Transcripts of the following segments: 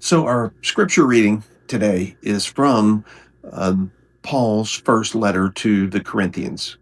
So, our scripture reading today is from uh, Paul's first letter to the Corinthians.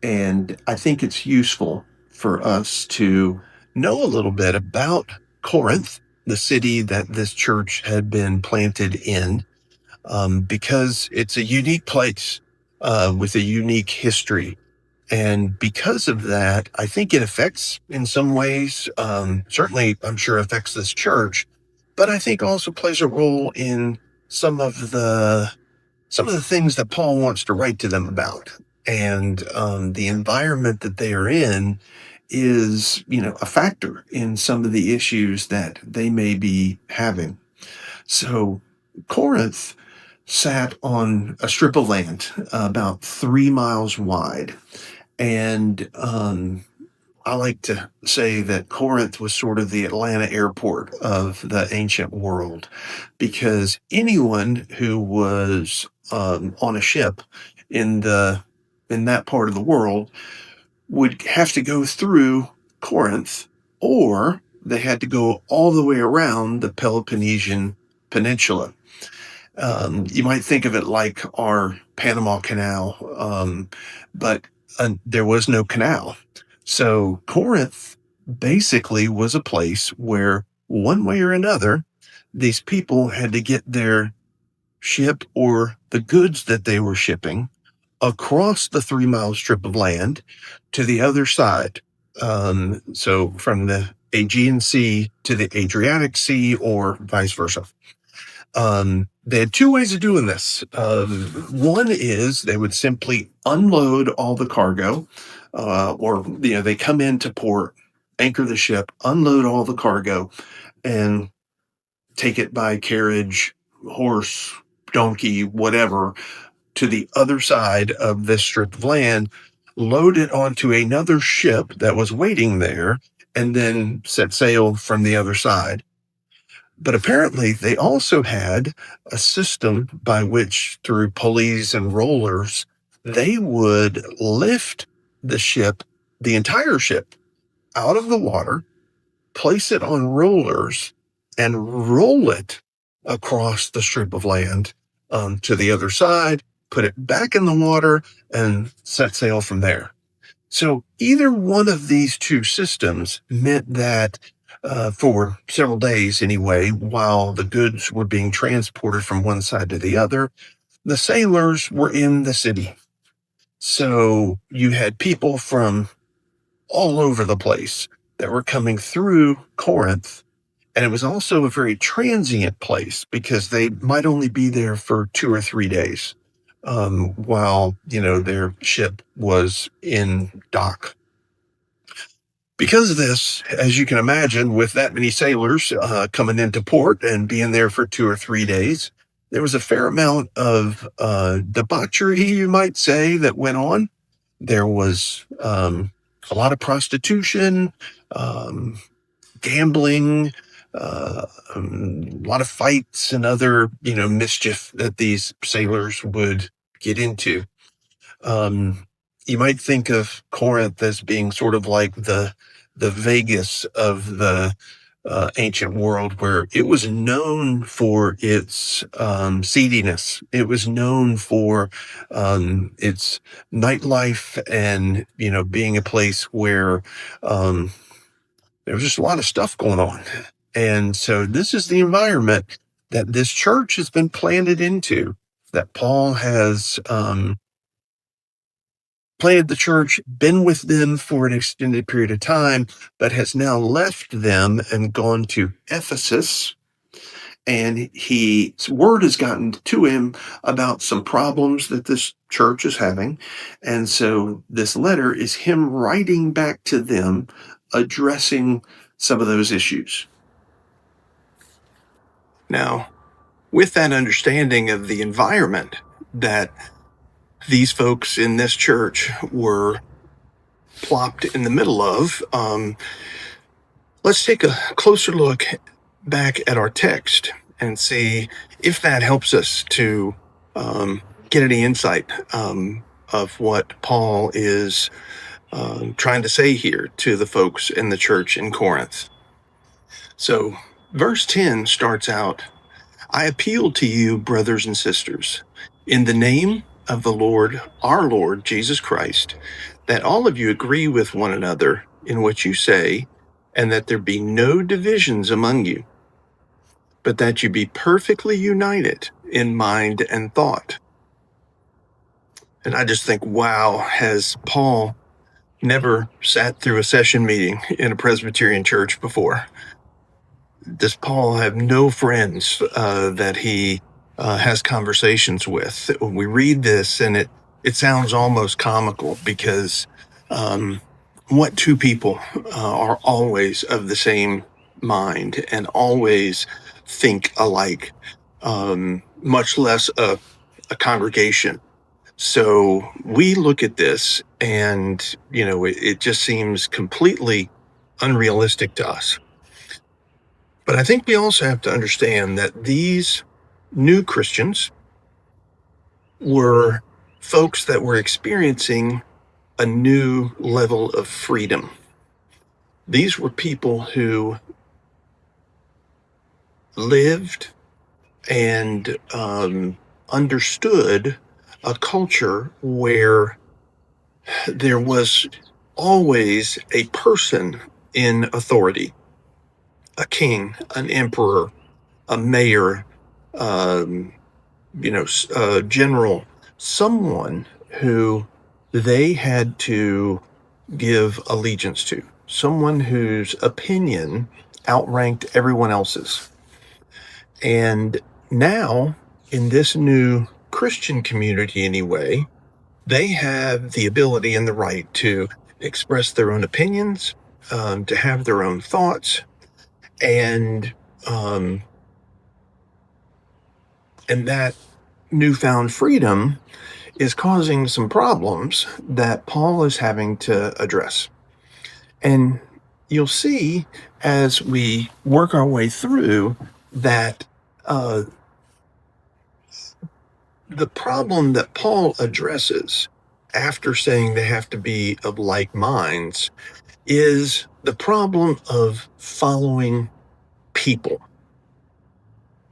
And I think it's useful for us to know a little bit about Corinth, the city that this church had been planted in, because it's a unique place with a unique history. And because of that, I think it affects, in some ways, certainly, I'm sure affects this church, but I think also plays a role in some of the some of the things that Paul wants to write to them about. And the environment that they are in is, a factor in some of the issues that they may be having. So, Corinth sat on a strip of land about 3 miles wide. And I like to say that Corinth was sort of the Atlanta airport of the ancient world, because anyone who was on a ship in the in that part of the world would have to go through Corinth, or they had to go all the way around the Peloponnesian Peninsula. You might think of it like our Panama Canal, but there was no canal. So Corinth basically was a place where, one way or another, these people had to get their ship or the goods that they were shipping across the 3 mile strip of land to the other side. So from the Aegean Sea to the Adriatic Sea, or vice versa. They had two ways of doing this. One is they would simply unload all the cargo, or they come into port, anchor the ship, unload all the cargo, and take it by carriage, horse, donkey, whatever, to the other side of this strip of land, load it onto another ship that was waiting there, and then set sail from the other side. But apparently, they also had a system by which, through pulleys and rollers, they would lift the ship, the entire ship, out of the water, place it on rollers, and roll it across the strip of land to the other side, put it back in the water, and set sail from there. So either one of these two systems meant that for several days anyway, while the goods were being transported from one side to the other, the sailors were in the city. So you had people from all over the place that were coming through Corinth. And it was also a very transient place because they might only be there for 2 or 3 days while, their ship was in dock. Because of this, as you can imagine, with that many sailors coming into port and being there for 2 or 3 days, there was a fair amount of debauchery, you might say, that went on. There was a lot of prostitution, um, gambling, a lot of fights and other, mischief that these sailors would get into. Um, you might think of Corinth as being sort of like the Vegas of the ancient world, where it was known for its seediness. It was known for its nightlife, and being a place where um, there was just a lot of stuff going on. And so this is the environment that this church has been planted into. That Paul has planted the church, been with them for an extended period of time, but has now left them and gone to Ephesus. And word has gotten to him about some problems that this church is having. And so this letter is him writing back to them, addressing some of those issues. Now, with that understanding of the environment that these folks in this church were plopped in the middle of, let's take a closer look back at our text and see if that helps us to get any insight of what Paul is trying to say here to the folks in the church in Corinth. So Verse 10 starts out, I appeal to you, brothers and sisters, in the name of the Lord, our Lord, Jesus Christ, that all of you agree with one another in what you say, and that there be no divisions among you, but that you be perfectly united in mind and thought. And I just think, wow, has Paul never sat through a session meeting in a Presbyterian church before? Does Paul have no friends that he has conversations with? We read this and it sounds almost comical because what two people are always of the same mind and always think alike, much less a congregation. So we look at this and, it just seems completely unrealistic to us. But I think we also have to understand that these new Christians were folks that were experiencing a new level of freedom. These were people who lived and understood a culture where there was always a person in authority, a king, an emperor, a mayor, a general, someone who they had to give allegiance to, someone whose opinion outranked everyone else's. And now, in this new Christian community anyway, they have the ability and the right to express their own opinions, to have their own thoughts, and that newfound freedom is causing some problems that Paul is having to address. And you'll see as we work our way through that the problem that Paul addresses after saying they have to be of like minds is the problem of following people.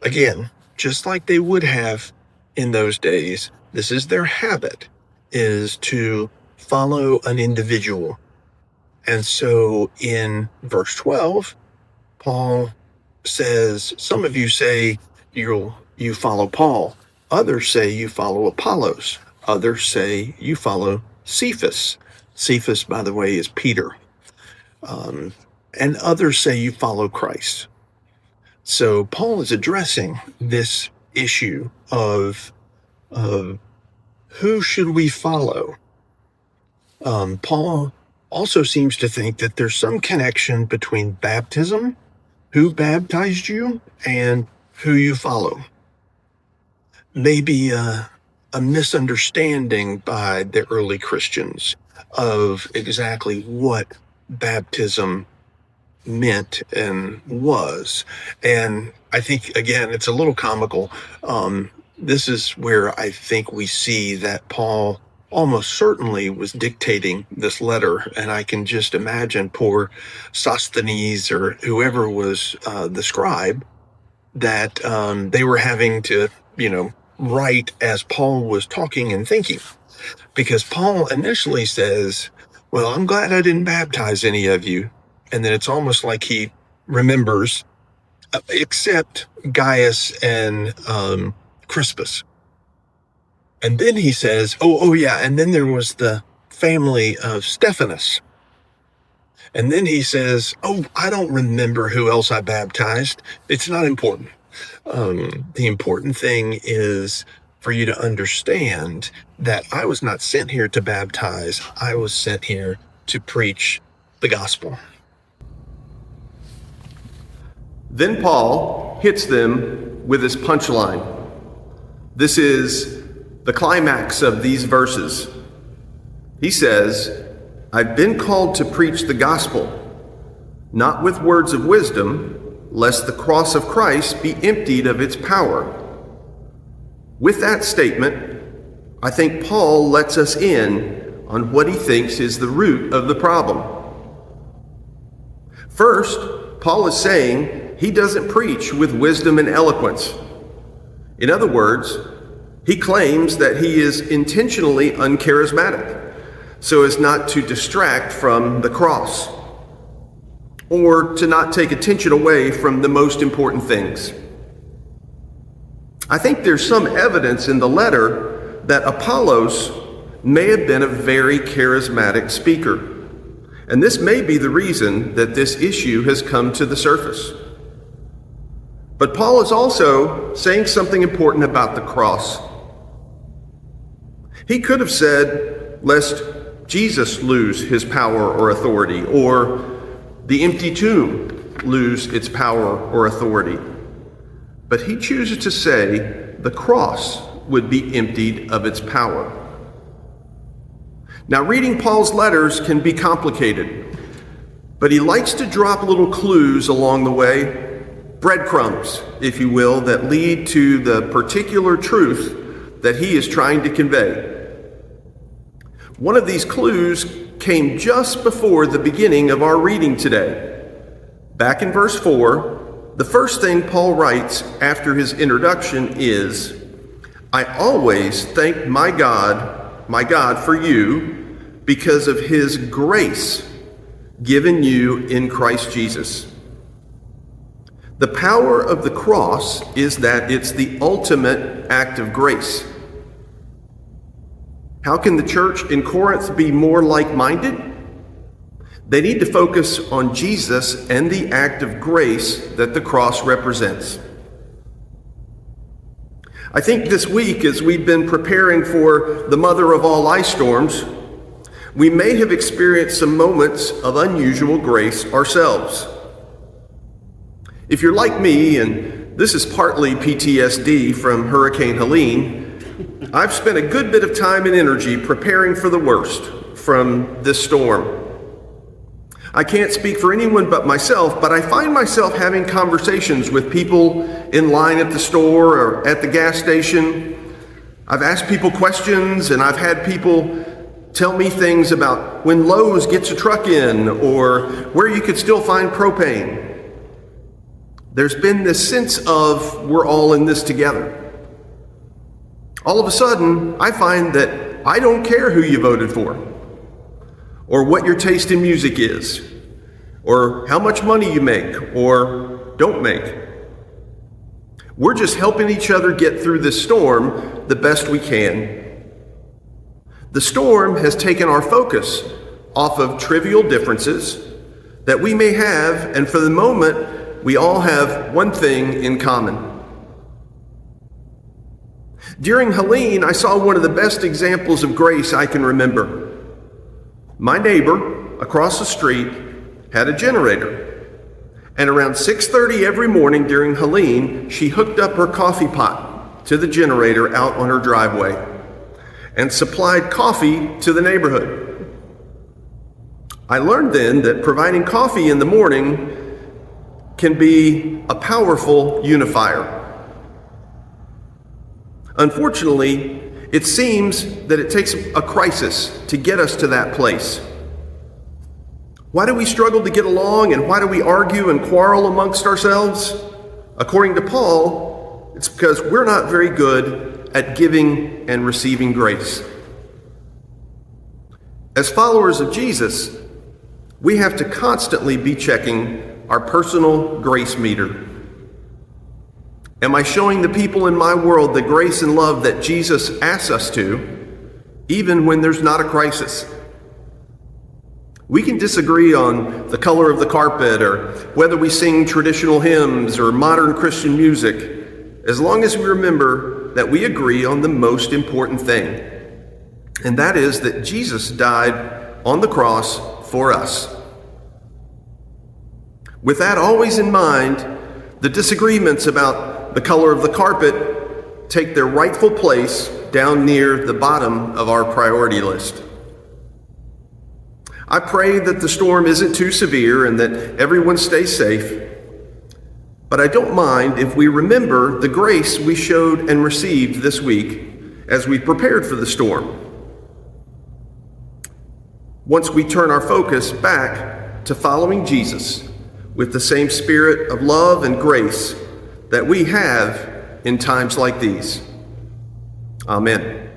Again, just like they would have in those days, this is their habit, is to follow an individual. And so in verse 12, Paul says, some of you say you follow Paul. Others say you follow Apollos. Others say you follow Cephas. Cephas, by the way, is Peter. And others say you follow Christ. So Paul is addressing this issue of who should we follow. Paul also seems to think that there's some connection between baptism, who baptized you, and who you follow. Maybe a misunderstanding by the early Christians of exactly what baptism meant and was. And I think, again, it's a little comical. This is where I think we see that Paul almost certainly was dictating this letter. And I can just imagine poor Sosthenes or whoever was the scribe that they were having to, write as Paul was talking and thinking. Because Paul initially says, well, I'm glad I didn't baptize any of you. And then it's almost like he remembers, except Gaius and Crispus. And then he says, oh yeah, and then there was the family of Stephanus. And then he says, oh, I don't remember who else I baptized. It's not important. The important thing is for you to understand that I was not sent here to baptize. I was sent here to preach the gospel. Then Paul hits them with his punchline. This is the climax of these verses. He says, I've been called to preach the gospel, not with words of wisdom, lest the cross of Christ be emptied of its power. With that statement, I think Paul lets us in on what he thinks is the root of the problem. First, Paul is saying he doesn't preach with wisdom and eloquence. In other words, he claims that he is intentionally uncharismatic so as not to distract from the cross or to not take attention away from the most important things. I think there's some evidence in the letter that Apollos may have been a very charismatic speaker. And this may be the reason that this issue has come to the surface. But Paul is also saying something important about the cross. He could have said, lest Jesus lose his power or authority, or the empty tomb lose its power or authority. But he chooses to say the cross would be emptied of its power. Now, reading Paul's letters can be complicated, but he likes to drop little clues along the way, breadcrumbs, if you will, that lead to the particular truth that he is trying to convey. One of these clues came just before the beginning of our reading today. Back in verse 4, the first thing Paul writes after his introduction is, I always thank my God for you because of his grace given you in Christ Jesus. The power of the cross is that it's the ultimate act of grace. How can the church in Corinth be more like-minded? They need to focus on Jesus and the act of grace that the cross represents. I think this week, as we've been preparing for the mother of all ice storms, we may have experienced some moments of unusual grace ourselves. If you're like me, and this is partly PTSD from Hurricane Helene, I've spent a good bit of time and energy preparing for the worst from this storm. I can't speak for anyone but myself, but I find myself having conversations with people in line at the store or at the gas station. I've asked people questions, and I've had people tell me things about when Lowe's gets a truck in or where you could still find propane. There's been this sense of we're all in this together. All of a sudden, I find that I don't care who you voted for, or what your taste in music is, or how much money you make or don't make. We're just helping each other get through this storm the best we can. The storm has taken our focus off of trivial differences that we may have, and for the moment, we all have one thing in common. During Helene, I saw one of the best examples of grace I can remember. My neighbor across the street had a generator, and around 6:30 every morning during Helene, she hooked up her coffee pot to the generator out on her driveway and supplied coffee to the neighborhood. I learned then that providing coffee in the morning can be a powerful unifier. Unfortunately, it seems that it takes a crisis to get us to that place. Why do we struggle to get along, and why do we argue and quarrel amongst ourselves? According to Paul, it's because we're not very good at giving and receiving grace. As followers of Jesus, we have to constantly be checking our personal grace meter. Am I showing the people in my world the grace and love that Jesus asks us to, even when there's not a crisis? We can disagree on the color of the carpet or whether we sing traditional hymns or modern Christian music, as long as we remember that we agree on the most important thing, and that is that Jesus died on the cross for us. With that always in mind, the disagreements about the color of the carpet take their rightful place down near the bottom of our priority list. I pray that the storm isn't too severe and that everyone stays safe, but I don't mind if we remember the grace we showed and received this week as we prepared for the storm. Once we turn our focus back to following Jesus, with the same spirit of love and grace that we have in times like these. Amen.